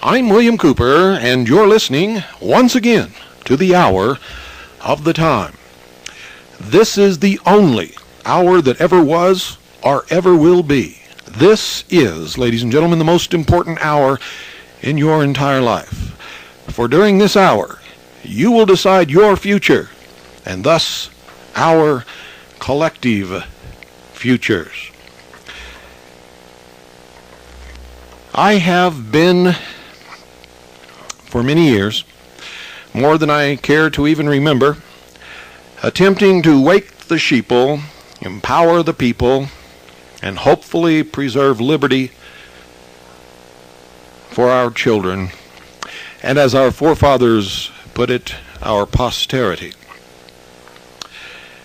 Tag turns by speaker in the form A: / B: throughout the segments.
A: I'm William Cooper, and you're listening once again to the Hour of the Time. This is the only hour that ever was or ever will be. This is, ladies and gentlemen, the most important hour in your entire life. For during this hour, you will decide your future, and thus our collective futures. I have been, for many years, more than I care to even remember, attempting to wake the sheeple, empower the people, and hopefully preserve liberty for our children, and as our forefathers put it, our posterity.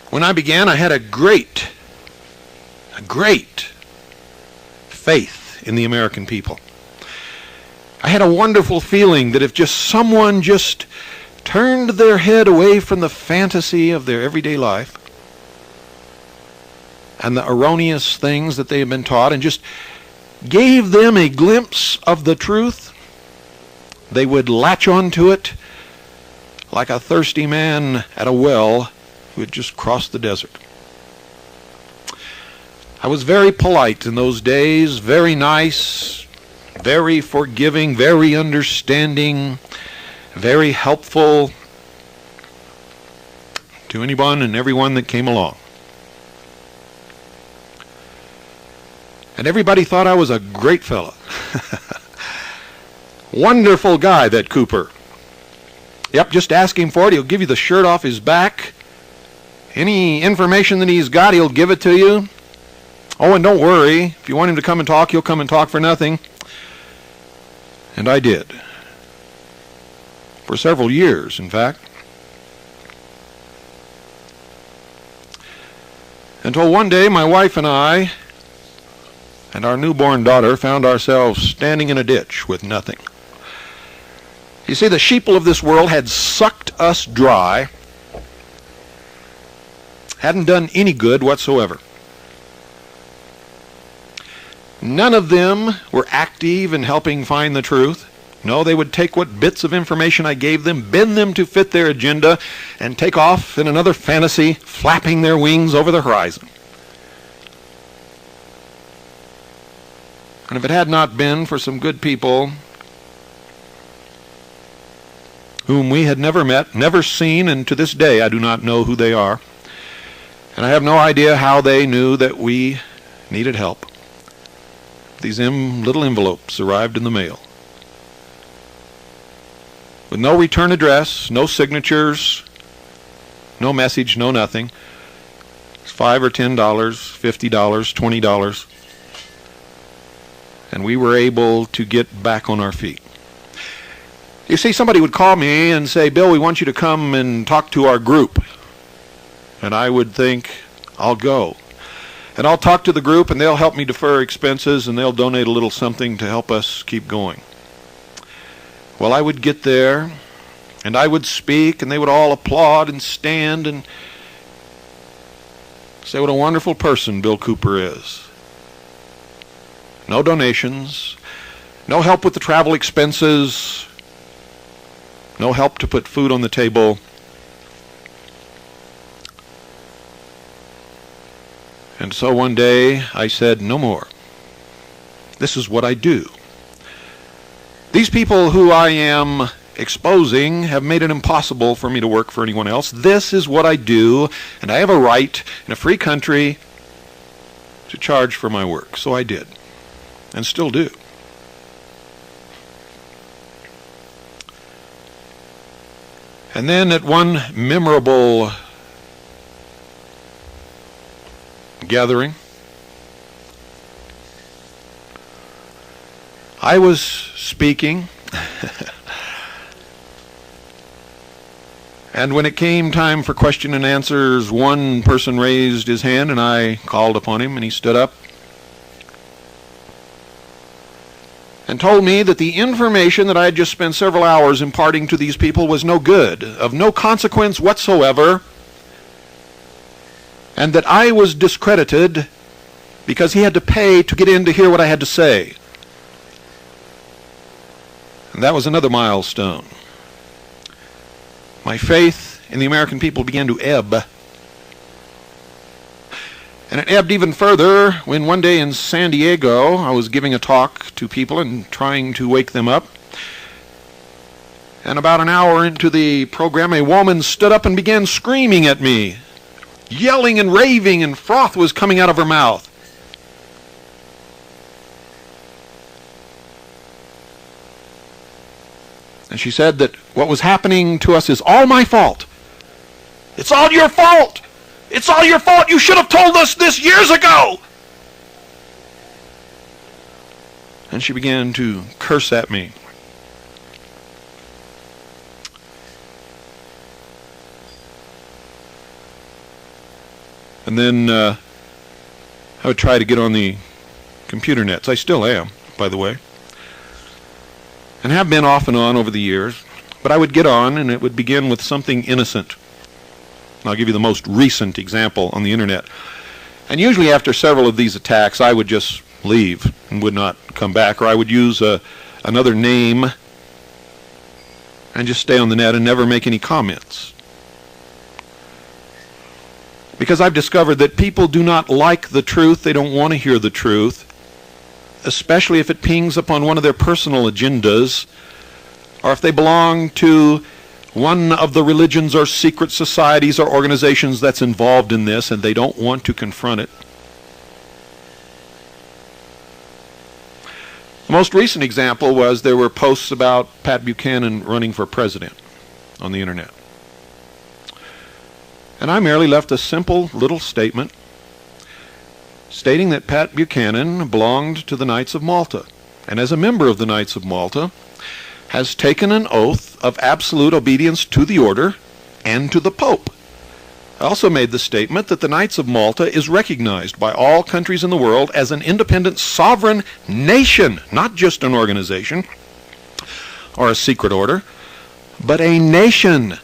A: When I began, I had a great faith in the American people. I had a wonderful feeling that if just someone just turned their head away from the fantasy of their everyday life and the erroneous things that they have been taught and just gave them a glimpse of the truth, they would latch onto it like a thirsty man at a well who had just crossed the desert. I was very polite in those days, very nice, very forgiving, very understanding, very helpful to anyone and everyone that came along. And everybody thought I was a great fella. Wonderful guy, that Cooper. Yep, just ask him for it. He'll give you the shirt off his back. Any information that he's got, he'll give it to you. Oh, and don't worry. If you want him to come and talk, he'll come and talk for nothing. And I did. For several years, in fact. Until one day, my wife and I and our newborn daughter found ourselves standing in a ditch with nothing. You see, the sheeple of this world had sucked us dry, hadn't done any good whatsoever. None of them were active in helping find the truth. No, they would take what bits of information I gave them, bend them to fit their agenda, and take off in another fantasy, flapping their wings over the horizon. And if it had not been for some good people whom we had never met, never seen, and to this day I do not know who they are, and I have no idea how they knew that we needed help, these little envelopes arrived in the mail. With no return address, no signatures, no message, no nothing. It's $5 or $10, $50, $20. And we were able to get back on our feet. You see, somebody would call me and say, "Bill, we want you to come and talk to our group." And I would think, I'll go. And I'll talk to the group, and they'll help me defer expenses, and they'll donate a little something to help us keep going. Well, I would get there, and I would speak, and they would all applaud and stand and say what a wonderful person Bill Cooper is. No donations, no help with the travel expenses, no help to put food on the table. And so one day I said, no more. This is what I do. These people who I am exposing have made it impossible for me to work for anyone else. This is what I do, and I have a right in a free country to charge for my work. So I did, and still do. And then at one memorable gathering, I was speaking, and when it came time for question and answers, one person raised his hand, and I called upon him, and he stood up and told me that the information that I had just spent several hours imparting to these people was no good, of no consequence whatsoever, and that I was discredited because he had to pay to get in to hear what I had to say. And that was another milestone. My faith in the American people began to ebb. And it ebbed even further when one day in San Diego I was giving a talk to people and trying to wake them up. And about an hour into the program, a woman stood up and began screaming at me, yelling and raving, and froth was coming out of her mouth. And she said that what was happening to us is all my fault. It's all your fault. It's all your fault. You should have told us this years ago. And she began to curse at me. And then I would try to get on the computer nets. I still am, by the way. And have been off and on over the years. But I would get on, and it would begin with something innocent. And I'll give you the most recent example on the internet. And usually after several of these attacks, I would just leave and would not come back. Or I would use another name and just stay on the net and never make any comments. Because I've discovered that people do not like the truth. They don't want to hear the truth, especially if it pings upon one of their personal agendas, or if they belong to one of the religions or secret societies or organizations that's involved in this, and they don't want to confront it. The most recent example was there were posts about Pat Buchanan running for president on the internet. And I merely left a simple little statement stating that Pat Buchanan belonged to the Knights of Malta, and as a member of the Knights of Malta, has taken an oath of absolute obedience to the order and to the Pope. I also made the statement that the Knights of Malta is recognized by all countries in the world as an independent sovereign nation, not just an organization or a secret order, but a nation.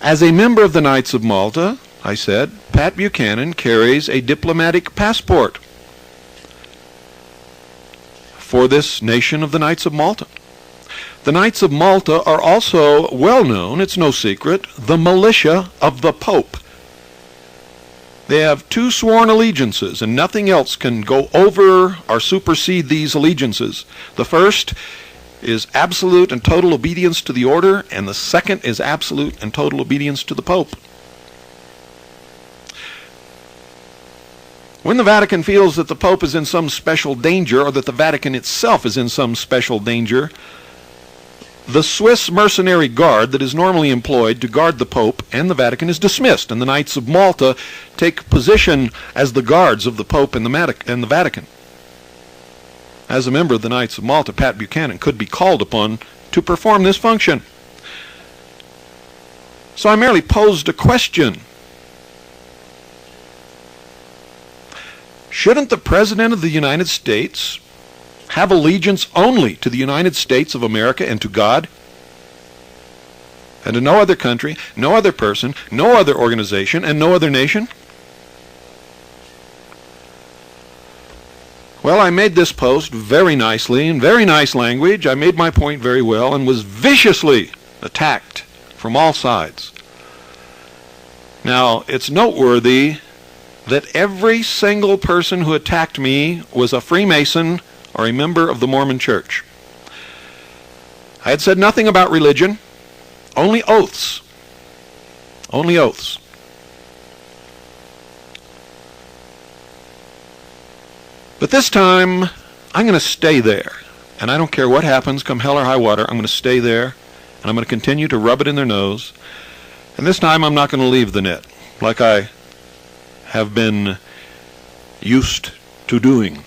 A: As a member of the Knights of Malta, I said, Pat Buchanan carries a diplomatic passport for this nation of the Knights of Malta. The Knights of Malta are also well known, it's no secret, the militia of the Pope. They have 2 sworn allegiances, and nothing else can go over or supersede these allegiances. The first is absolute and total obedience to the order, and the second is absolute and total obedience to the Pope. When the Vatican feels that the Pope is in some special danger, or that the Vatican itself is in some special danger, the Swiss mercenary guard that is normally employed to guard the Pope and the Vatican is dismissed, and the Knights of Malta take position as the guards of the Pope and the Vatican. As a member of the Knights of Malta, Pat Buchanan could be called upon to perform this function. So I merely posed a question. Shouldn't the President of the United States have allegiance only to the United States of America and to God, and to no other country, no other person, no other organization, and no other nation? Well, I made this post very nicely, in very nice language. I made my point very well and was viciously attacked from all sides. Now, it's noteworthy that every single person who attacked me was a Freemason or a member of the Mormon Church. I had said nothing about religion, only oaths. Only oaths. But this time, I'm going to stay there. And I don't care what happens, come hell or high water, I'm going to stay there, and I'm going to continue to rub it in their nose. And this time, I'm not going to leave the net, like I have been used to doing.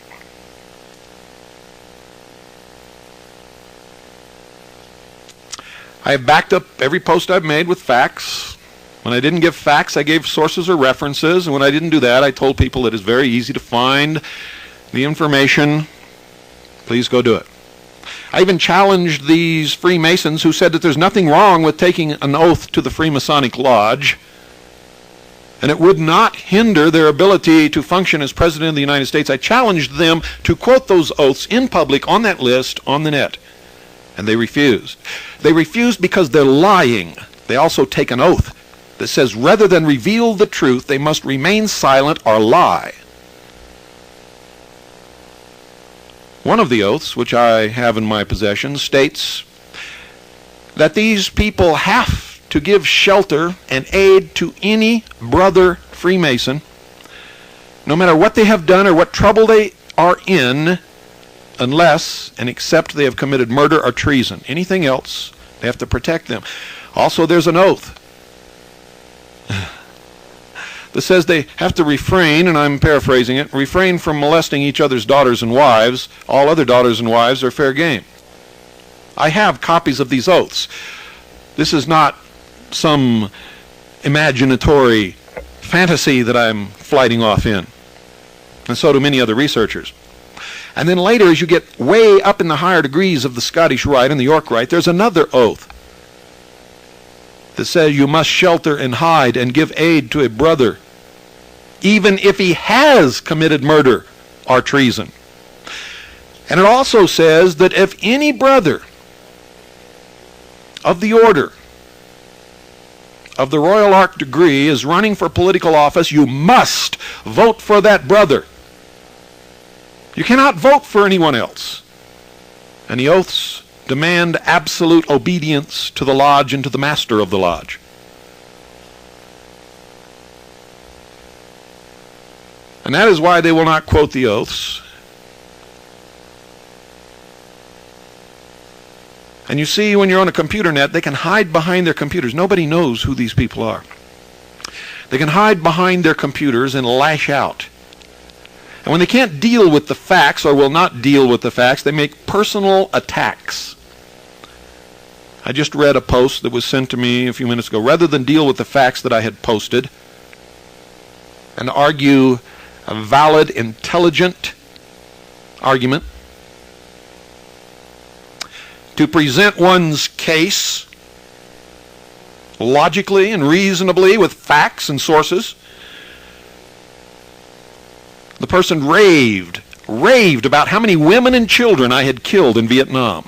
A: I have backed up every post I've made with facts. When I didn't give facts, I gave sources or references, and when I didn't do that, I told people it is very easy to find the information. Please go do it. I even challenged these Freemasons who said that there's nothing wrong with taking an oath to the Freemasonic Lodge. and it would not hinder their ability to function as President of the United States. I challenged them to quote those oaths in public on that list on the net, and they refused. They refused because they're lying. They also take an oath that says rather than reveal the truth, they must remain silent or lie. One of the oaths, which I have in my possession, states that these people have to give shelter and aid to any brother Freemason, no matter what they have done or what trouble they are in, unless and except they have committed murder or treason. Anything else, they have to protect them. Also, there's an oath that says they have to refrain, and I'm paraphrasing it, refrain from molesting each other's daughters and wives. All other daughters and wives are fair game. I have copies of these oaths. This is not some imaginatory fantasy that I'm flighting off in, and so do many other researchers. And then later, as you get way up in the higher degrees of the Scottish Rite and the York Rite, there's another oath that says you must shelter and hide and give aid to a brother, even if he has committed murder or treason. And it also says that if any brother of the order of the Royal Ark degree is running for political office, you must vote for that brother. You cannot vote for anyone else. And the oaths demand absolute obedience to the lodge and to the master of the lodge. And that is why they will not quote the oaths. And you see, when you're on a computer net, they can hide behind their computers. Nobody knows who these people are. They can hide behind their computers and lash out. And when they can't deal with the facts, or will not deal with the facts, they make personal attacks. I just read a post that was sent to me a few minutes ago. Rather than deal with the facts that I had posted and argue a valid, intelligent argument, to present one's case logically and reasonably with facts and sources, the person raved about how many women and children I had killed in Vietnam.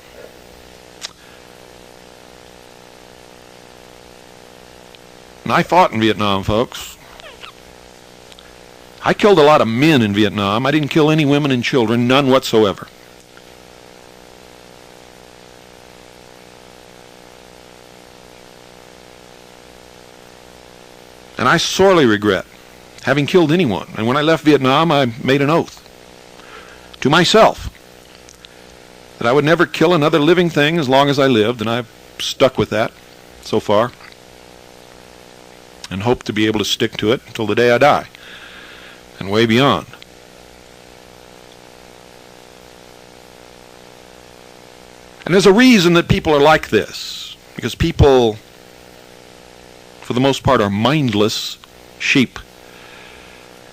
A: And I fought in Vietnam, folks. I killed a lot of men in Vietnam. I didn't kill any women and children, none whatsoever. And I sorely regret having killed anyone. And when I left Vietnam, I made an oath to myself that I would never kill another living thing as long as I lived, and I've stuck with that so far and hope to be able to stick to it until the day I die and way beyond. And there's a reason that people are like this, because people, for the most part, are mindless sheep.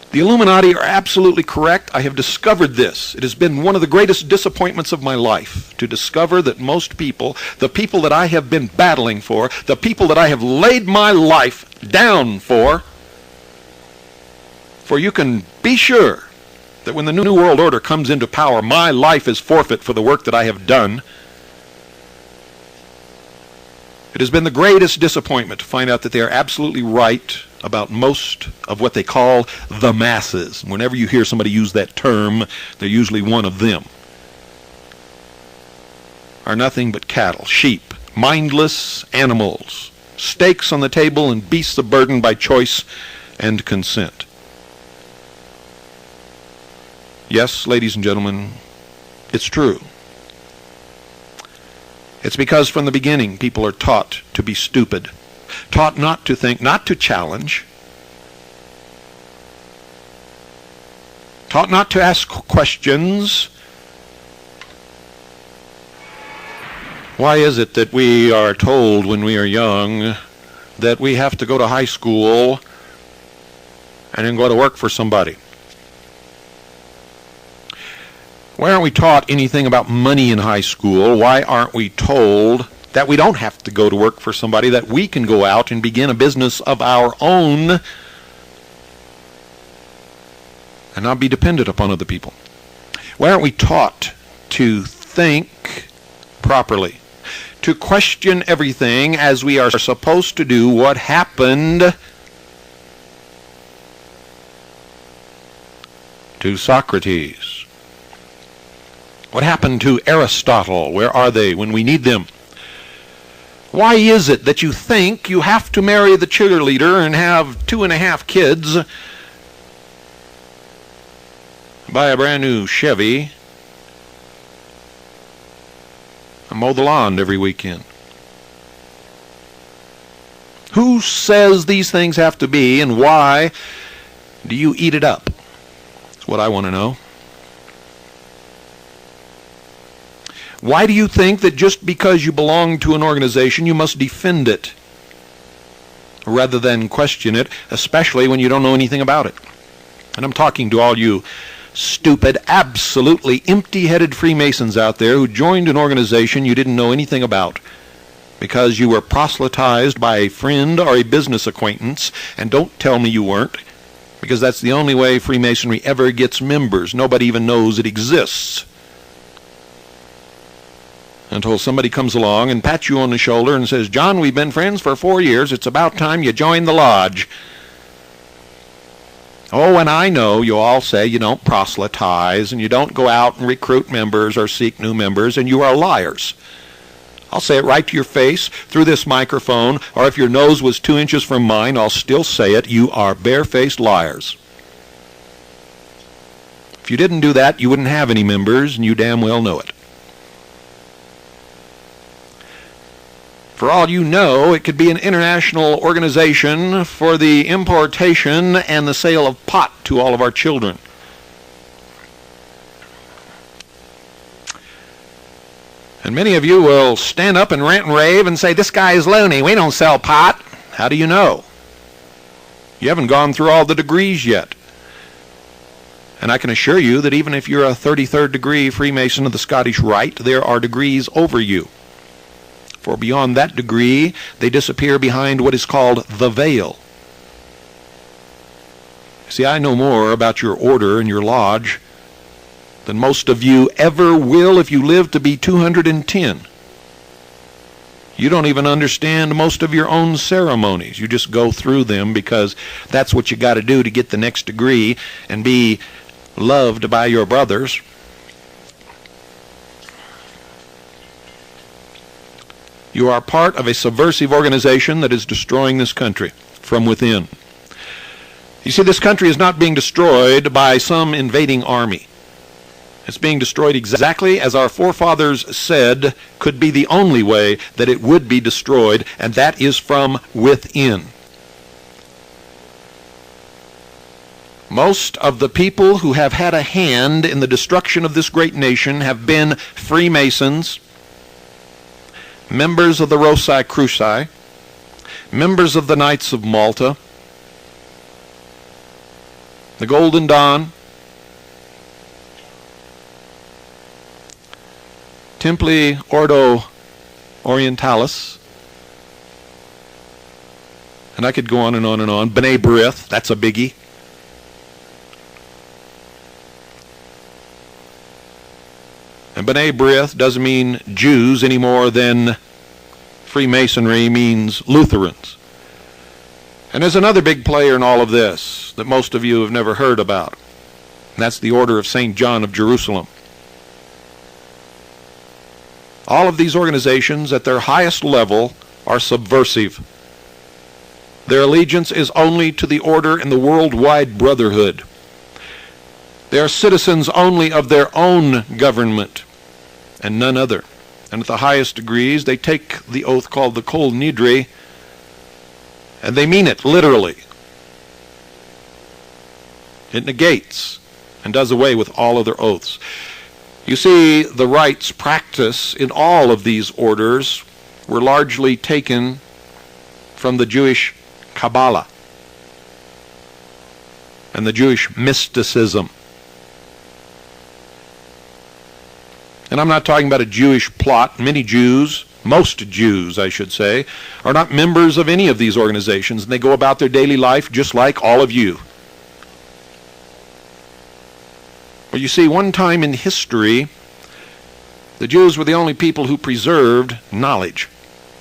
A: The Illuminati are absolutely correct. I have discovered this. It has been one of the greatest disappointments of my life to discover that most people, the people that I have been battling for, the people that I have laid my life down for you can be sure that when the New World Order comes into power, my life is forfeit for the work that I have done. It has been the greatest disappointment to find out that they are absolutely right about most of what they call the masses. Whenever you hear somebody use that term, they're usually one of them. Are nothing but cattle, sheep, mindless animals, steaks on the table and beasts of burden by choice and consent. Yes, ladies and gentlemen, it's true. It's because from the beginning people are taught to be stupid, taught not to think, not to challenge, taught not to ask questions. Why is it that we are told when we are young that we have to go to high school and then go to work for somebody? Why aren't we taught anything about money in high school? Why aren't we told that we don't have to go to work for somebody, that we can go out and begin a business of our own and not be dependent upon other people? Why aren't we taught to think properly, to question everything as we are supposed to do? What happened to Socrates? What happened to Aristotle? Where are they when we need them? Why is it that you think you have to marry the cheerleader and have 2.5 kids, buy a brand new Chevy, and mow the lawn every weekend? Who says these things have to be, and why do you eat it up? That's what I want to know. Why do you think that just because you belong to an organization, you must defend it rather than question it, especially when you don't know anything about it? And I'm talking to all you stupid, absolutely empty-headed Freemasons out there who joined an organization you didn't know anything about because you were proselytized by a friend or a business acquaintance. And don't tell me you weren't, because that's the only way Freemasonry ever gets members. Nobody even knows it exists until somebody comes along and pats you on the shoulder and says, "John, we've been friends for 4 years. It's about time you join the lodge." Oh, and I know you all say you don't proselytize and you don't go out and recruit members or seek new members, and you are liars. I'll say it right to your face through this microphone, or if your nose was 2 inches from mine, I'll still say it. You are barefaced liars. If you didn't do that, you wouldn't have any members, and you damn well know it. For all you know, it could be an international organization for the importation and the sale of pot to all of our children. And many of you will stand up and rant and rave and say, "This guy is loony. We don't sell pot." How do you know? You haven't gone through all the degrees yet. And I can assure you that even if you're a 33rd degree Freemason of the Scottish Rite, there are degrees over you. For beyond that degree, they disappear behind what is called the veil. See, I know more about your order and your lodge than most of you ever will if you live to be 210. You don't even understand most of your own ceremonies. You just go through them because that's what you got to do to get the next degree and be loved by your brothers. You are part of a subversive organization that is destroying this country from within. You see, this country is not being destroyed by some invading army. It's being destroyed exactly as our forefathers said could be the only way that it would be destroyed, and that is from within. Most of the people who have had a hand in the destruction of this great nation have been Freemasons, members of the Rosicruci, members of the Knights of Malta, the Golden Dawn, Templi Ordo Orientalis, and I could go on and on and on. B'nai B'rith, that's a biggie. And B'nai B'rith doesn't mean Jews any more than Freemasonry means Lutherans. And there's another big player in all of this that most of you have never heard about. And that's the Order of St. John of Jerusalem. All of these organizations at their highest level are subversive. Their allegiance is only to the order and the worldwide brotherhood. They are citizens only of their own government and none other. And at the highest degrees, they take the oath called the Kol Nidre, and they mean it literally. It negates and does away with all other oaths. You see, the rites practiced in all of these orders were largely taken from the Jewish Kabbalah and the Jewish mysticism. And I'm not talking about a Jewish plot. Many Jews, most Jews, I should say, are not members of any of these organizations, and they go about their daily life just like all of you. Well, you see, one time in history, the Jews were the only people who preserved knowledge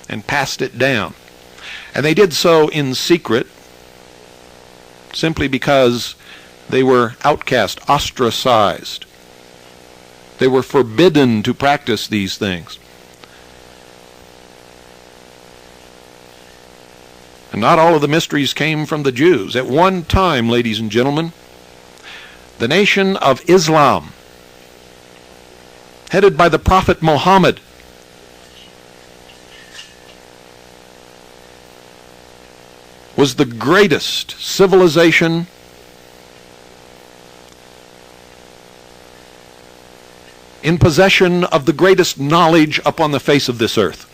A: and passed it down. And they did so in secret simply because they were outcast, ostracized. They were forbidden to practice these things. And not all of the mysteries came from the Jews. At one time, ladies and gentlemen, the nation of Islam, headed by the Prophet Muhammad, was the greatest civilization in possession of the greatest knowledge upon the face of this earth.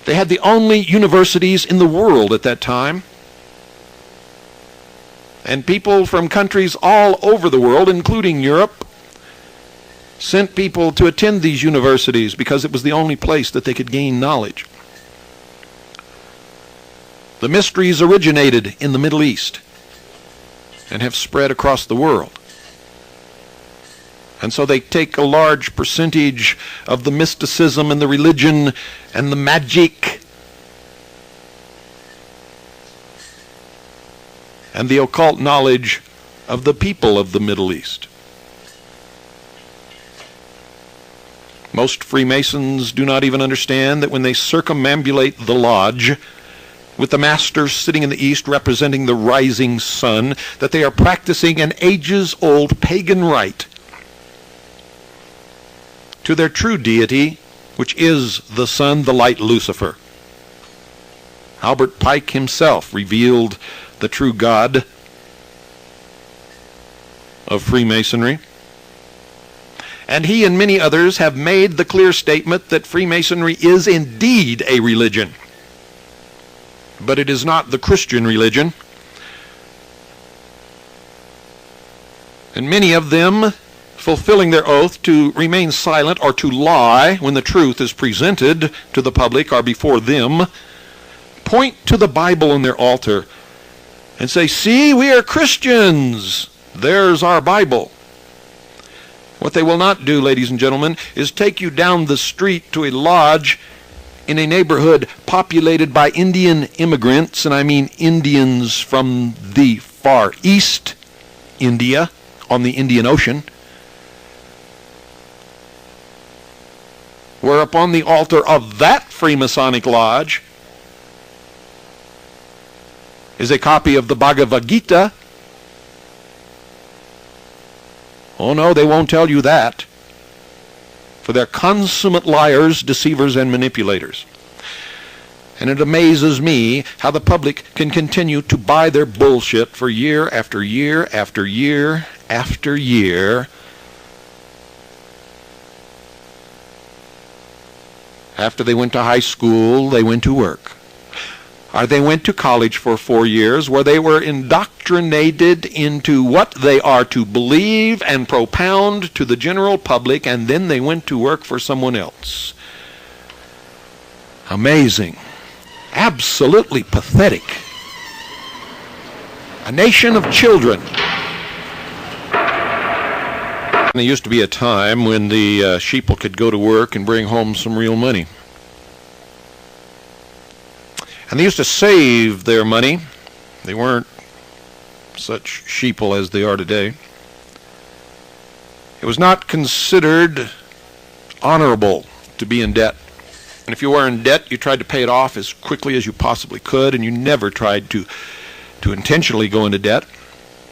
A: They had the only universities in the world at that time. And people from countries all over the world, including Europe, sent people to attend these universities because it was the only place that they could gain knowledge. The mysteries originated in the Middle East and have spread across the world. And so they take a large percentage of the mysticism and the religion and the magic and the occult knowledge of the people of the Middle East. Most Freemasons do not even understand that when they circumambulate the lodge, with the masters sitting in the east representing the rising sun, that they are practicing an ages-old pagan rite to their true deity, which is the sun, the light Lucifer. Albert Pike himself revealed the true God of Freemasonry. And he and many others have made the clear statement that Freemasonry is indeed a religion. But it is not the Christian religion. And many of them, fulfilling their oath to remain silent or to lie when the truth is presented to the public or before them, point to the Bible on their altar and say, "See, we are Christians. There's our Bible." What they will not do, ladies and gentlemen, is take you down the street to a lodge in a neighborhood populated by Indian immigrants, and I mean Indians from the far east, India, on the Indian Ocean, where upon the altar of that Freemasonic lodge is a copy of the Bhagavad Gita. Oh no, they won't tell you that. For they're consummate liars, deceivers, and manipulators. And it amazes me how the public can continue to buy their bullshit for year after year after year after year. After they went to high school, they went to work. Or they went to college for 4 years, where they were indoctrinated into what they are to believe and propound to the general public, and then they went to work for someone else. Amazing. Absolutely pathetic. A nation of children. There used to be a time when the sheeple could go to work and bring home some real money. And they used to save their money. They weren't such sheeple as they are today. It was not considered honorable to be in debt. And if you were in debt, you tried to pay it off as quickly as you possibly could, and you never tried to intentionally go into debt.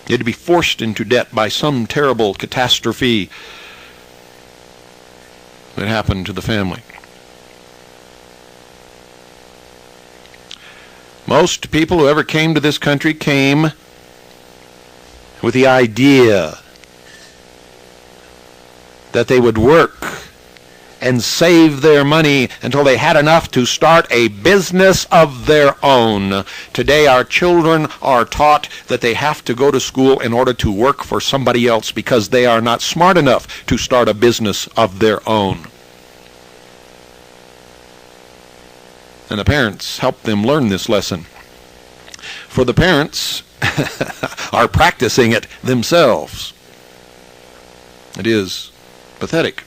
A: You had to be forced into debt by some terrible catastrophe that happened to the family. Most people who ever came to this country came with the idea that they would work and save their money until they had enough to start a business of their own. Today our children are taught that they have to go to school in order to work for somebody else because they are not smart enough to start a business of their own. And the parents help them learn this lesson. For the parents are practicing it themselves. It is pathetic.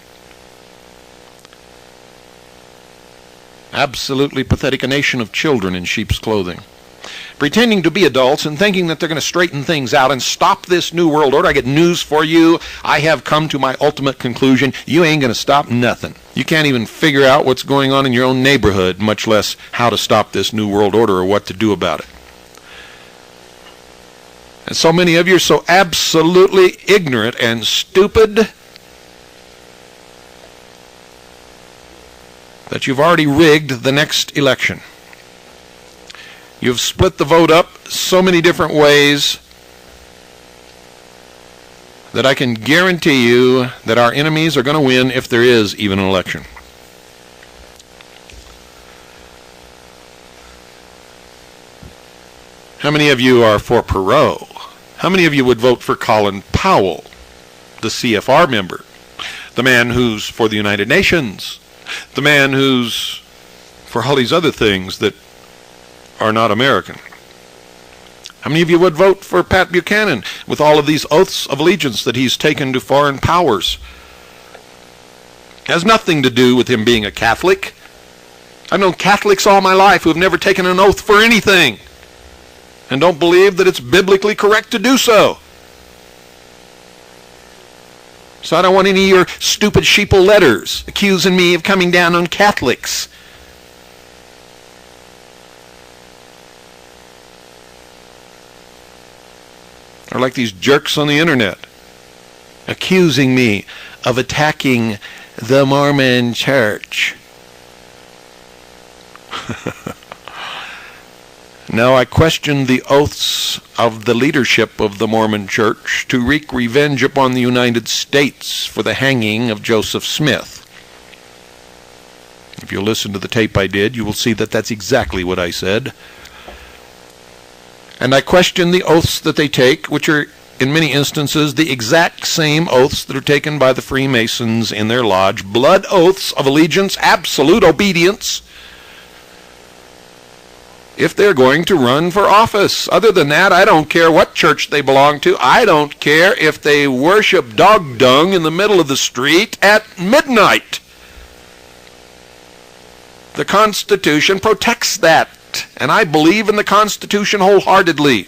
A: Absolutely pathetic. A nation of children in sheep's clothing, pretending to be adults and thinking that they're going to straighten things out and stop this new world order. I get news for you. I have come to my ultimate conclusion. You ain't going to stop nothing. You can't even figure out what's going on in your own neighborhood, much less how to stop this new world order or what to do about it. And so many of you are so absolutely ignorant and stupid that you've already rigged the next election. You've split the vote up so many different ways that I can guarantee you that our enemies are going to win if there is even an election. How many of you are for Perot? How many of you would vote for Colin Powell, the CFR member, the man who's for the United Nations, the man who's for all these other things that are not American? How many of you would vote for Pat Buchanan with all of these oaths of allegiance that he's taken to foreign powers? It has nothing to do with him being a Catholic. I've known Catholics all my life who have never taken an oath for anything and don't believe that it's biblically correct to do so. So I don't want any of your stupid sheeple letters accusing me of coming down on Catholics. Or like these jerks on the internet accusing me of attacking the Mormon Church. Now I question the oaths of the leadership of the Mormon Church to wreak revenge upon the United States for the hanging of Joseph Smith. If you listen to the tape I did, you will see that that's exactly what I said. And I question the oaths that they take, which are in many instances the exact same oaths that are taken by the Freemasons in their lodge. Blood oaths of allegiance, absolute obedience, if they're going to run for office. Other than that, I don't care what church they belong to. I don't care if they worship dog dung in the middle of the street at midnight. The Constitution protects that, and I believe in the Constitution wholeheartedly.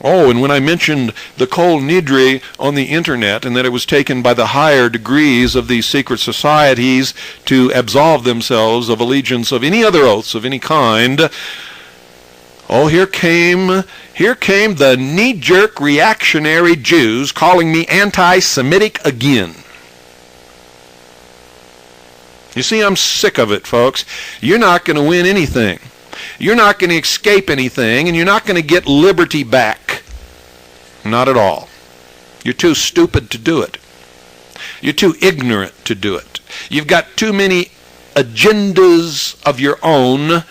A: Oh, and when I mentioned the Kol Nidre on the internet and that it was taken by the higher degrees of these secret societies to absolve themselves of allegiance of any other oaths of any kind, oh, here came the knee-jerk reactionary Jews calling me anti-Semitic again. You see, I'm sick of it, folks. You're not going to win anything. You're not going to escape anything, and you're not going to get liberty back. Not at all. You're too stupid to do it. You're too ignorant to do it. You've got too many agendas of your own,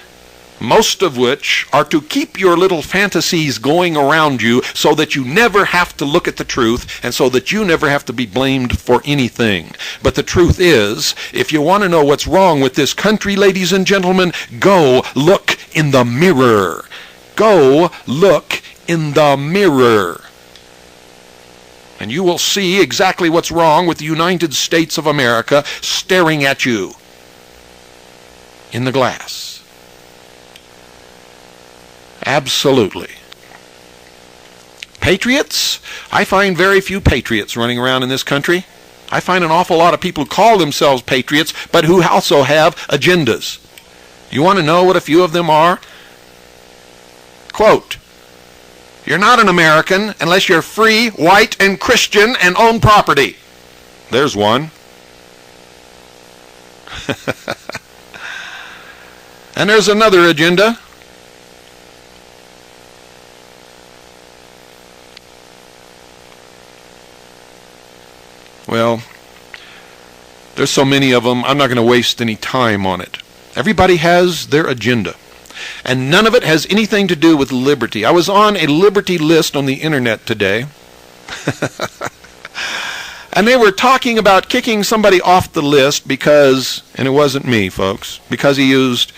A: most of which are to keep your little fantasies going around you so that you never have to look at the truth and so that you never have to be blamed for anything. But the truth is, if you want to know what's wrong with this country, ladies and gentlemen, go look in the mirror. Go look in the mirror. And you will see exactly what's wrong with the United States of America staring at you in the glass. Absolutely. Patriots? I find very few patriots running around in this country. I find an awful lot of people who call themselves patriots, but who also have agendas. You want to know what a few of them are? Quote, "You're not an American unless you're free, white, and Christian and own property." There's one. And there's another agenda. Well, there's so many of them, I'm not going to waste any time on it. Everybody has their agenda. And none of it has anything to do with liberty. I was on a liberty list on the internet today. And they were talking about kicking somebody off the list because, and it wasn't me, folks, because he used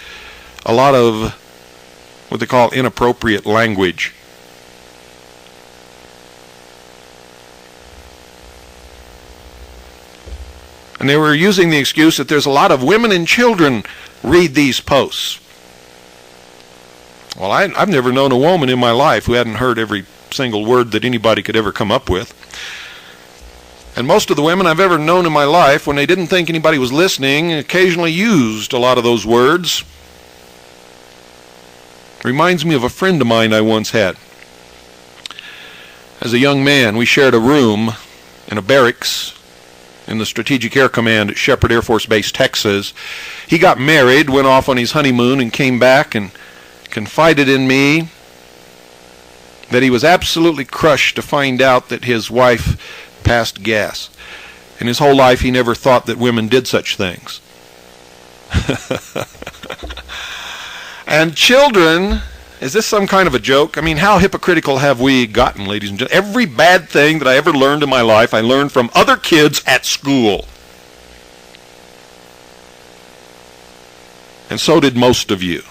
A: a lot of what they call inappropriate language. And they were using the excuse that there's a lot of women and children read these posts. Well, I've never known a woman in my life who hadn't heard every single word that anybody could ever come up with. And most of the women I've ever known in my life, when they didn't think anybody was listening, occasionally used a lot of those words. Reminds me of a friend of mine I once had. As a young man, we shared a room in a barracks in the Strategic Air Command at Shepherd Air Force Base, Texas. He got married, went off on his honeymoon, and came back and confided in me that he was absolutely crushed to find out that his wife passed gas. In his whole life, he never thought that women did such things. And children, is this some kind of a joke? I mean, how hypocritical have we gotten, ladies and gentlemen? Every bad thing that I ever learned in my life, I learned from other kids at school. And so did most of you.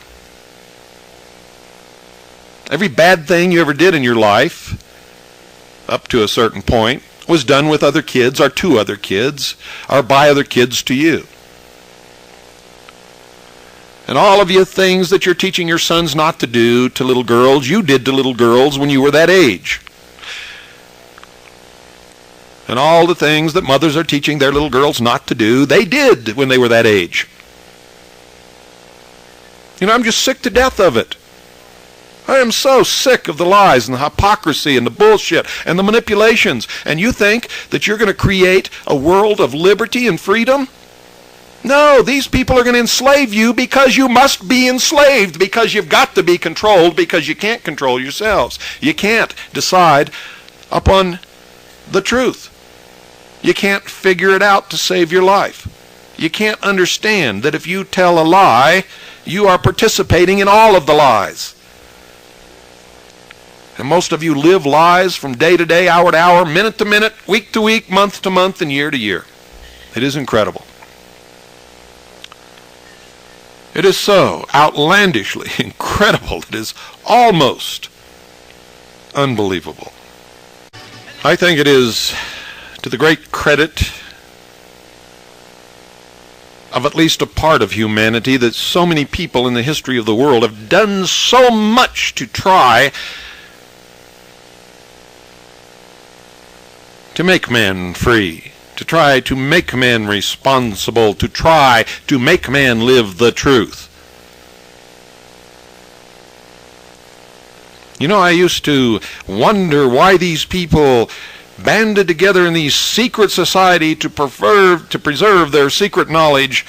A: Every bad thing you ever did in your life, up to a certain point, was done with other kids, or to other kids, or by other kids to you. And all of you things that you're teaching your sons not to do to little girls, you did to little girls when you were that age. And all the things that mothers are teaching their little girls not to do, they did when they were that age. You know, I'm just sick to death of it. I am so sick of the lies and the hypocrisy and the bullshit and the manipulations. And you think that you're going to create a world of liberty and freedom? No, these people are going to enslave you because you must be enslaved, because you've got to be controlled, because you can't control yourselves. You can't decide upon the truth. You can't figure it out to save your life. You can't understand that if you tell a lie, you are participating in all of the lies. And most of you live lies from day to day, hour to hour, minute to minute, week to week, month to month, and year to year. It is incredible. It is so outlandishly incredible. It is almost unbelievable. I think it is to the great credit of at least a part of humanity that so many people in the history of the world have done so much to try to make man free, to try to make man responsible, to try to make man live the truth. You know, I used to wonder why these people banded together in these secret society to preserve their secret knowledge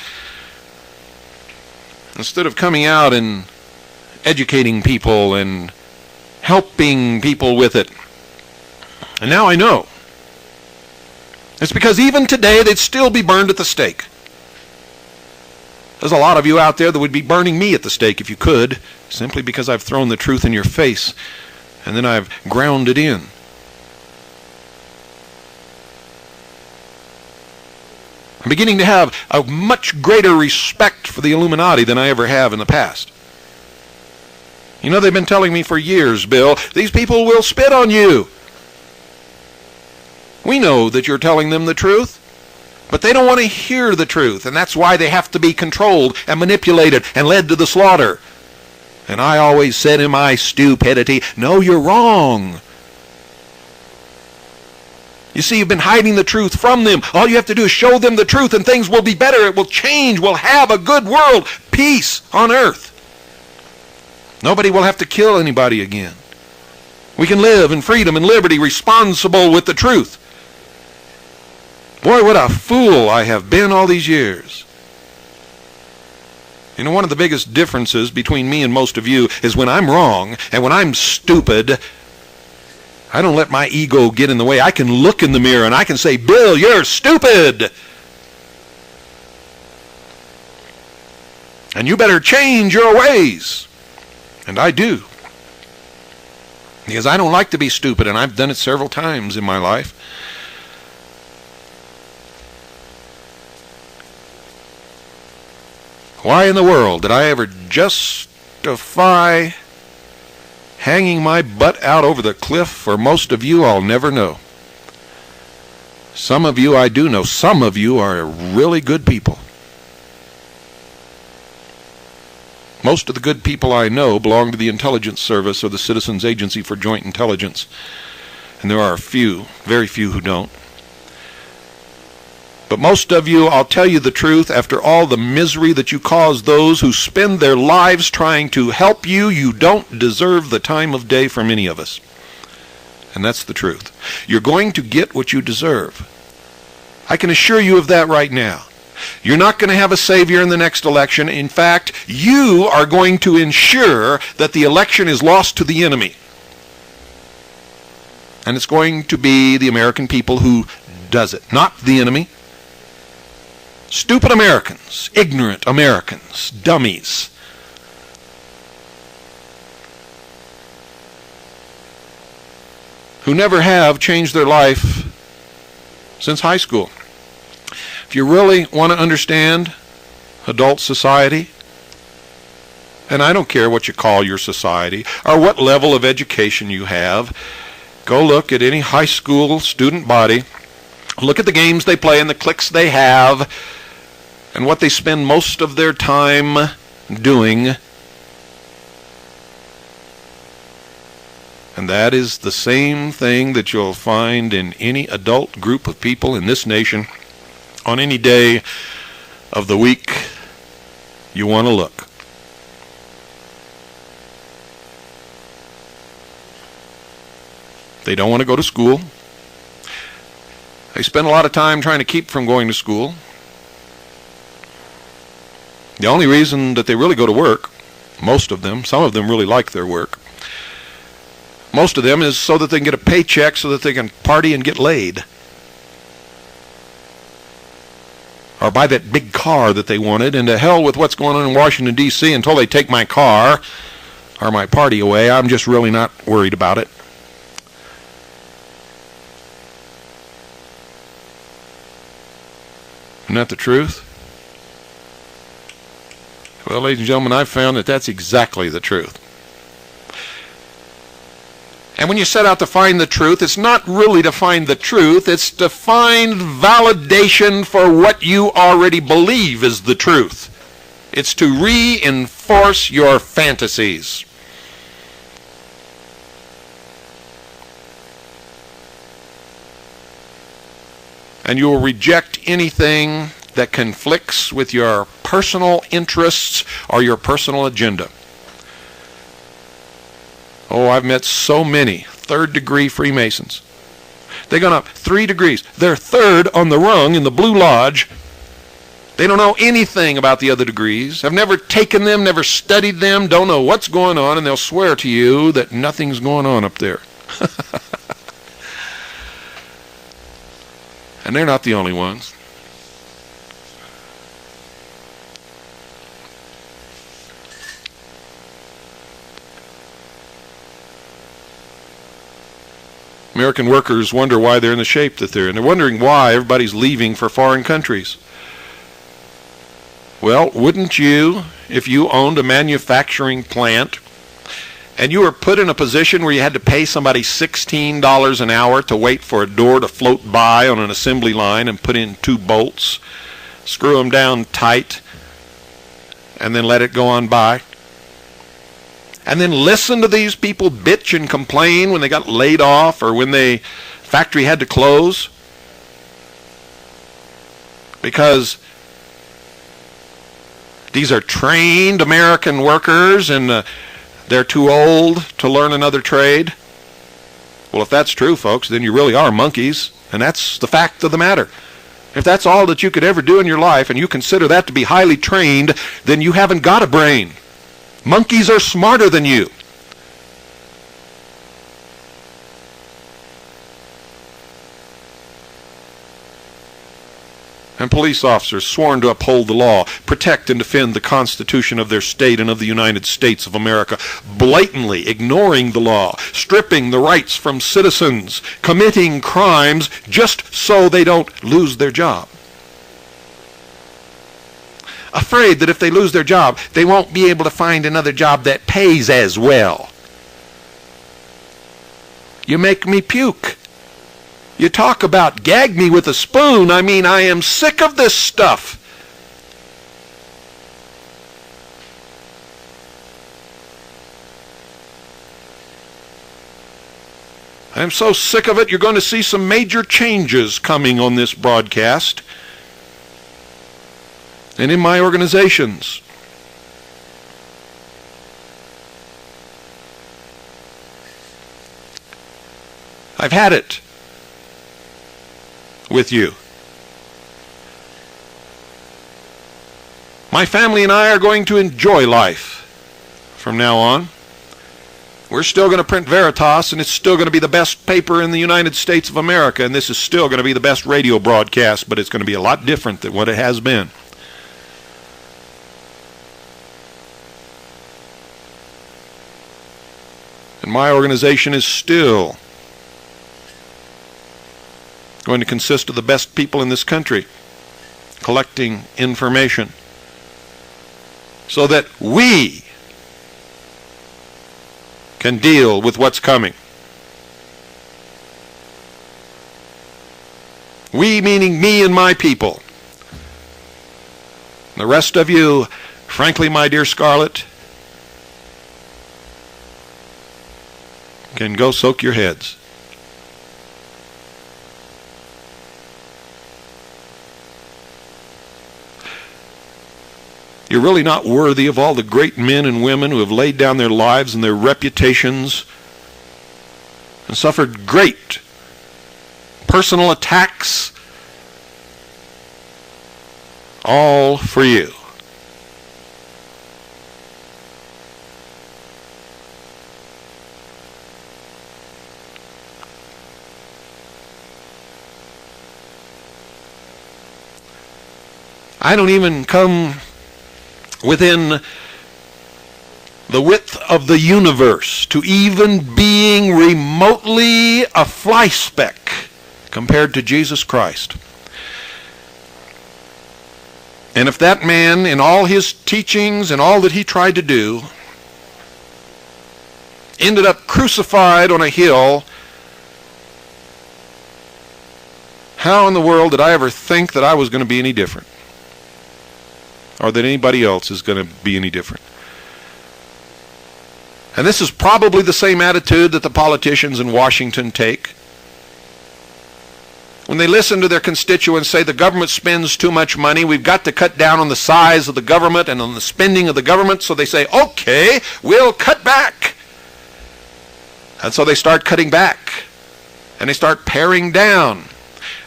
A: instead of coming out and educating people and helping people with it. And now I know. It's because even today they'd still be burned at the stake. There's a lot of you out there that would be burning me at the stake if you could, simply because I've thrown the truth in your face and then I've ground it in. I'm beginning to have a much greater respect for the Illuminati than I ever have in the past. You know, they've been telling me for years, Bill, these people will spit on you. We know that you're telling them the truth, but they don't want to hear the truth, and that's why they have to be controlled and manipulated and led to the slaughter. And I always said in my stupidity, no, you're wrong. You see, you've been hiding the truth from them. All you have to do is show them the truth, and things will be better. It will change. We'll have a good world, peace on earth. Nobody will have to kill anybody again. We can live in freedom and liberty, responsible with the truth. Boy, what a fool I have been all these years. You know, one of the biggest differences between me and most of you is when I'm wrong and when I'm stupid, I don't let my ego get in the way. I can look in the mirror and I can say, Bill, you're stupid. And you better change your ways. And I do. Because I don't like to be stupid, and I've done it several times in my life. Why in the world did I ever justify hanging my butt out over the cliff? For most of you, I'll never know. Some of you, I do know, some of you are really good people. Most of the good people I know belong to the Intelligence Service or the Citizens Agency for Joint Intelligence. And there are a few, very few, who don't. But most of you, I'll tell you the truth, after all the misery that you cause those who spend their lives trying to help you, you don't deserve the time of day from any of us. And that's the truth. You're going to get what you deserve. I can assure you of that right now. You're not going to have a savior in the next election. In fact, you are going to ensure that the election is lost to the enemy. And it's going to be the American people who does it, not the enemy. Stupid Americans, ignorant Americans, dummies. Who never have changed their life since high school. If you really want to understand adult society, and I don't care what you call your society or what level of education you have, go look at any high school student body, look at the games they play and the cliques they have and what they spend most of their time doing. And that is the same thing that you'll find in any adult group of people in this nation on any day of the week you want to look. They don't want to go to school. They spend a lot of time trying to keep from going to school. The only reason that they really go to work, most of them, some of them really like their work, most of them is so that they can get a paycheck so that they can party and get laid. Or buy that big car that they wanted, and to hell with what's going on in Washington, D.C. until they take my car or my party away. I'm just really not worried about it. Isn't that the truth? Well, ladies and gentlemen, I've found that that's exactly the truth. And when you set out to find the truth, it's not really to find the truth, it's to find validation for what you already believe is the truth. It's to reinforce your fantasies. And you will reject anything that conflicts with your personal interests or your personal agenda. Oh, I've met so many third-degree Freemasons. They've gone up 3 degrees. They're third on the rung in the Blue Lodge. They don't know anything about the other degrees, have never taken them, never studied them, don't know what's going on, and they'll swear to you that nothing's going on up there. And they're not the only ones. American workers wonder why they're in the shape that they're in. They're wondering why everybody's leaving for foreign countries. Well, wouldn't you, if you owned a manufacturing plant and you were put in a position where you had to pay somebody $16 an hour to wait for a door to float by on an assembly line and put in 2 bolts, screw them down tight, and then let it go on by? And then listen to these people bitch and complain when they got laid off or when the factory had to close? Because these are trained American workers and they're too old to learn another trade. Well, if that's true, folks, then you really are monkeys, and that's the fact of the matter. If that's all that you could ever do in your life and you consider that to be highly trained, then you haven't got a brain. Monkeys are smarter than you. And police officers sworn to uphold the law, protect and defend the Constitution of their state and of the United States of America, blatantly ignoring the law, stripping the rights from citizens, committing crimes just so they don't lose their job. Afraid that if they lose their job, they won't be able to find another job that pays as well. You make me puke. You talk about gag me with a spoon. I mean, I am sick of this stuff. I'm so sick of it, you're going to see some major changes coming on this broadcast and in my organizations. I've had it with you. My family and I are going to enjoy life from now on. We're still going to print Veritas, and it's still going to be the best paper in the United States of America, and this is still going to be the best radio broadcast, but it's going to be a lot different than what it has been. And my organization is still going to consist of the best people in this country collecting information so that we can deal with what's coming. We meaning me and my people. The rest of you, frankly, my dear Scarlett, can go soak your heads. You're really not worthy of all the great men and women who have laid down their lives and their reputations and suffered great personal attacks, all for you. I don't even come within the width of the universe to even being remotely a fly speck compared to Jesus Christ. And if that man, in all his teachings and all that he tried to do, ended up crucified on a hill, how in the world did I ever think that I was going to be any different? Or that anybody else is going to be any different? And this is probably the same attitude that the politicians in Washington take. When they listen to their constituents say the government spends too much money, we've got to cut down on the size of the government and on the spending of the government, so they say, okay, we'll cut back. And so they start cutting back. And they start paring down.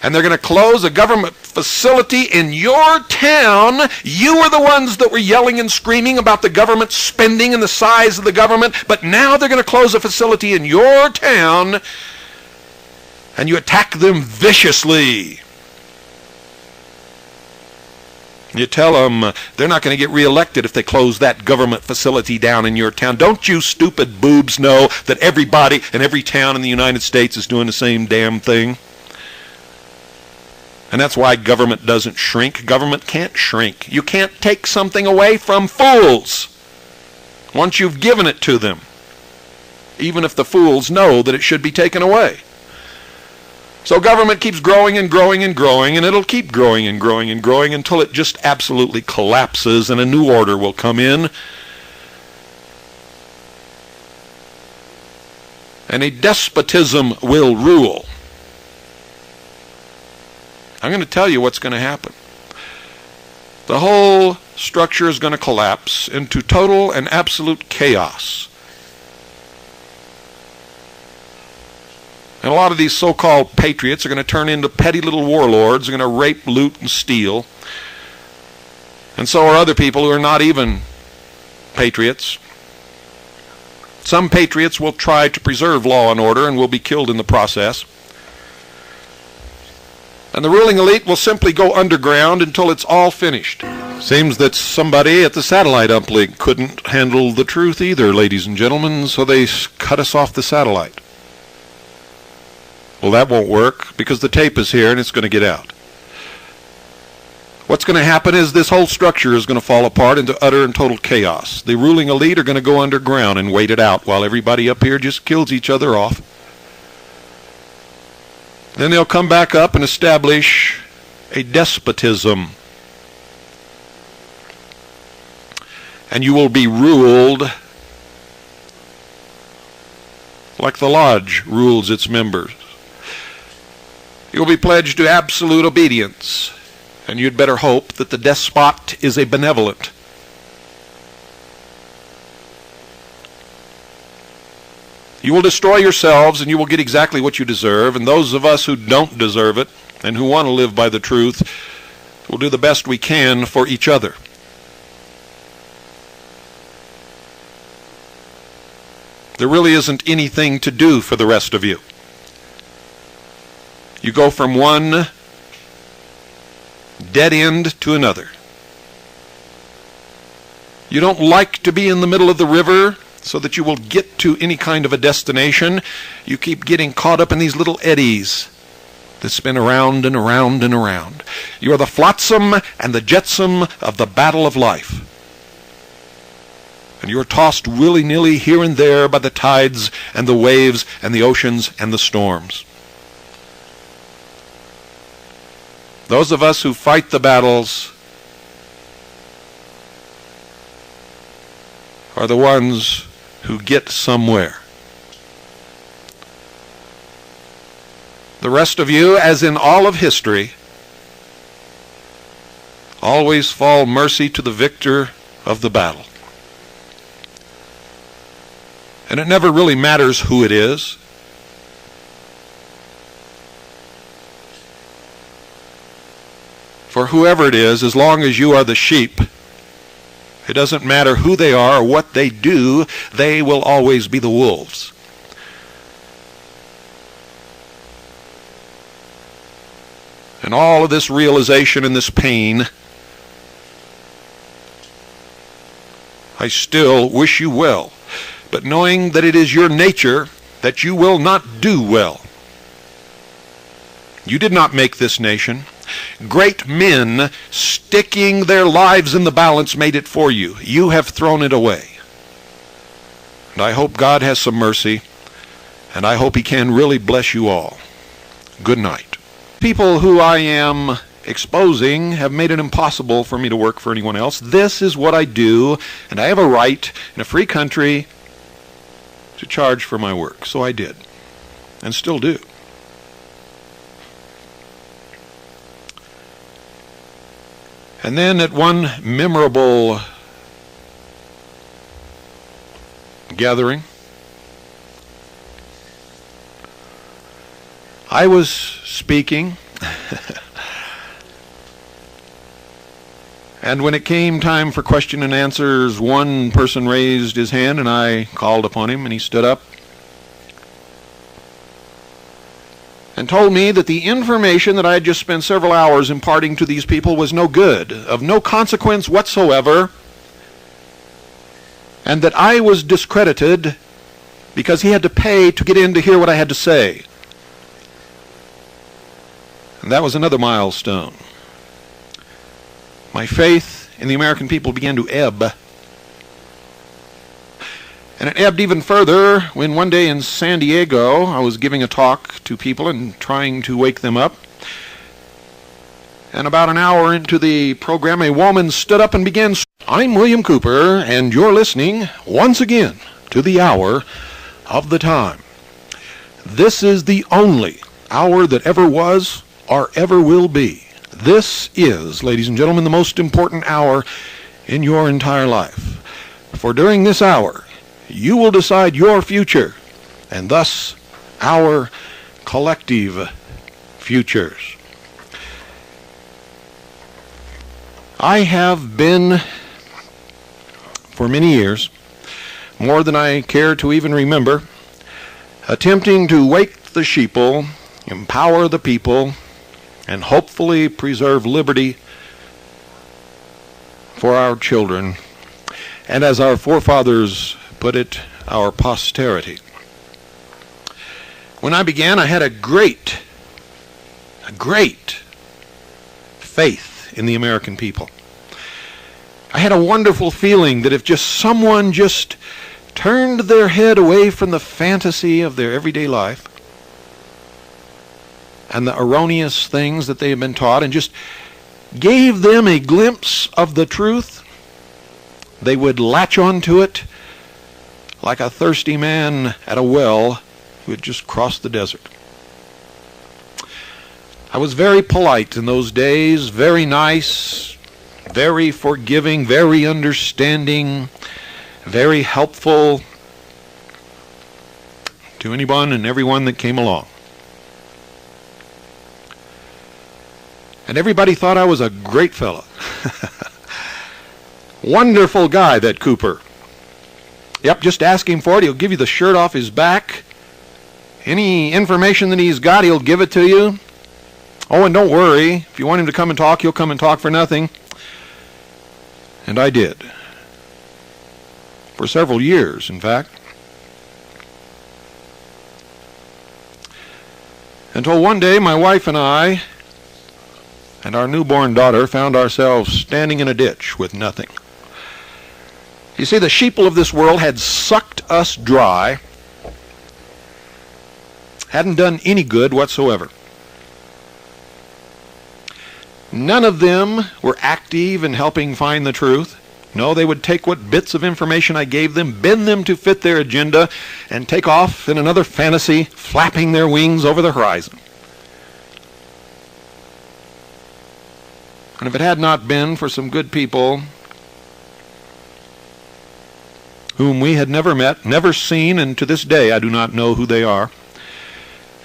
A: And they're going to close a government facility in your town. You were the ones that were yelling and screaming about the government spending and the size of the government, but now they're going to close a facility in your town, and you attack them viciously. You tell them they're not going to get reelected if they close that government facility down in your town. Don't you stupid boobs know that everybody in every town in the United States is doing the same damn thing? And that's why government doesn't shrink. Government can't shrink. You can't take something away from fools once you've given it to them, even if the fools know that it should be taken away. So government keeps growing and growing and growing, and it'll keep growing and growing and growing until it just absolutely collapses and a new order will come in. And a despotism will rule. I'm going to tell you what's going to happen. The whole structure is going to collapse into total and absolute chaos. And a lot of these so-called patriots are going to turn into petty little warlords. They're going to rape, loot, and steal. And so are other people who are not even patriots. Some patriots will try to preserve law and order and will be killed in the process. And the ruling elite will simply go underground until it's all finished. Seems that somebody at the satellite uplink couldn't handle the truth either, ladies and gentlemen, so they cut us off the satellite. Well, that won't work because the tape is here and it's going to get out. What's going to happen is this whole structure is going to fall apart into utter and total chaos. The ruling elite are going to go underground and wait it out while everybody up here just kills each other off. Then they'll come back up and establish a despotism. And you will be ruled like the lodge rules its members. You'll be pledged to absolute obedience, and you'd better hope that the despot is a benevolent. You will destroy yourselves, and you will get exactly what you deserve, and those of us who don't deserve it and who want to live by the truth will do the best we can for each other. There really isn't anything to do for the rest of you. You go from one dead end to another. You don't like to be in the middle of the river so that you will get to any kind of a destination. You keep getting caught up in these little eddies that spin around and around and around. You are the flotsam and the jetsam of the battle of life. And you are tossed willy-nilly here and there by the tides and the waves and the oceans and the storms. Those of us who fight the battles are the ones who get somewhere. The rest of you, as in all of history, always fall mercy to the victor of the battle. And it never really matters who it is. For whoever it is, as long as you are the sheep, it doesn't matter who they are or what they do, they will always be the wolves. And all of this realization and this pain, I still wish you well, but knowing that it is your nature that you will not do well. You did not make this nation. Great men sticking their lives in the balance made it for you. You have thrown it away. And I hope God has some mercy, and I hope He can really bless you all. Good night. People who I am exposing have made it impossible for me to work for anyone else. This is what I do, and I have a right in a free country to charge for my work. So I did, and still do. And then at one memorable gathering, I was speaking, and when it came time for question and answers, one person raised his hand, and I called upon him, and he stood up and told me that the information that I had just spent several hours imparting to these people was no good, of no consequence whatsoever, and that I was discredited because he had to pay to get in to hear what I had to say. And that was another milestone. My faith in the American people began to ebb. And it ebbed even further when one day in San Diego I was giving a talk to people and trying to wake them up. And about an hour into the program, a woman stood up and began. I'm William Cooper, and you're listening once again to the Hour of the Time. This is the only hour that ever was or ever will be. This is, ladies and gentlemen, the most important hour in your entire life. For during this hour, you will decide your future, and thus our collective futures. I have been, for many years, more than I care to even remember, attempting to wake the sheeple, empower the people, and hopefully preserve liberty for our children, and as our forefathers put it, our posterity. When I began, I had a great faith in the American people. I had a wonderful feeling that if just someone just turned their head away from the fantasy of their everyday life and the erroneous things that they had been taught and just gave them a glimpse of the truth, they would latch onto it like a thirsty man at a well who had just crossed the desert. I was very polite in those days, very nice, very forgiving, very understanding, very helpful to anyone and everyone that came along. And everybody thought I was a great fella. Wonderful guy, that Cooper. Yep, just ask him for it. He'll give you the shirt off his back. Any information that he's got, he'll give it to you. Oh, and don't worry. If you want him to come and talk, he'll come and talk for nothing. And I did. For several years, in fact. Until one day, my wife and I and our newborn daughter found ourselves standing in a ditch with nothing. You see, the sheeple of this world had sucked us dry, hadn't done any good whatsoever. None of them were active in helping find the truth. No, they would take what bits of information I gave them, bend them to fit their agenda, and take off in another fantasy, flapping their wings over the horizon. And if it had not been for some good people whom we had never met, never seen, and to this day I do not know who they are,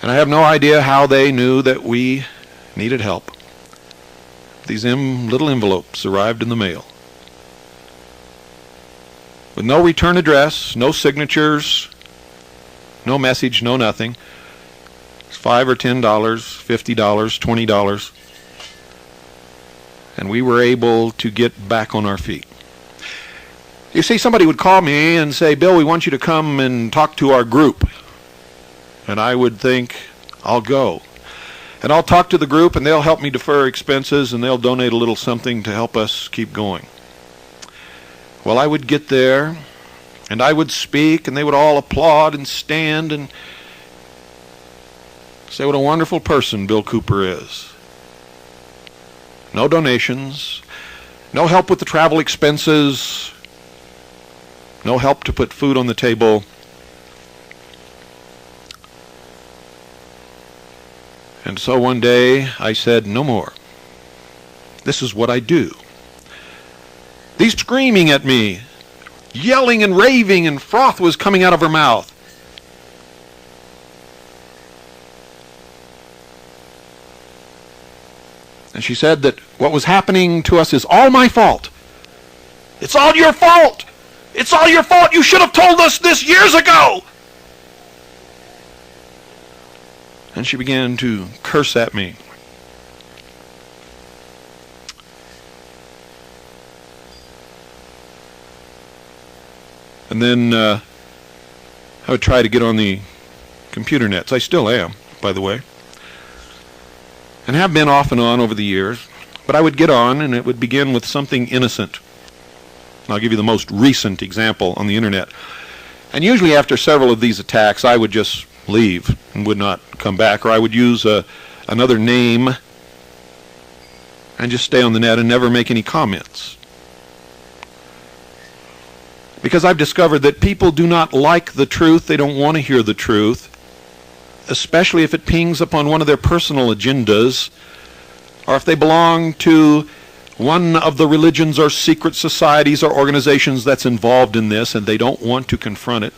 A: and I have no idea how they knew that we needed help. These little envelopes arrived in the mail with no return address, no signatures, no message, no nothing. It's $5 or $10, $50, $20. And we were able to get back on our feet. You see, somebody would call me and say, "Bill, we want you to come and talk to our group." And I would think, I'll go. And I'll talk to the group, and they'll help me defer expenses, and they'll donate a little something to help us keep going. Well, I would get there, and I would speak, and they would all applaud and stand and say what a wonderful person Bill Cooper is. No donations, no help with the travel expenses, no help to put food on the table. And so one day I said, no more. This is what I do. These screaming at me, yelling and raving, and froth was coming out of her mouth. And she said that what was happening to us is all my fault. It's all your fault. It's all your fault. You should have told us this years ago. And she began to curse at me. And then I would try to get on the computer nets. I still am, by the way. And have been off and on over the years. But I would get on, and it would begin with something innocent. And I'll give you the most recent example on the internet. And usually after several of these attacks, I would just leave and would not come back, or I would use another name and just stay on the net and never make any comments. Because I've discovered that people do not like the truth. They don't want to hear the truth, especially if it pings upon one of their personal agendas, or if they belong to one of the religions or secret societies or organizations that's involved in this, and they don't want to confront it.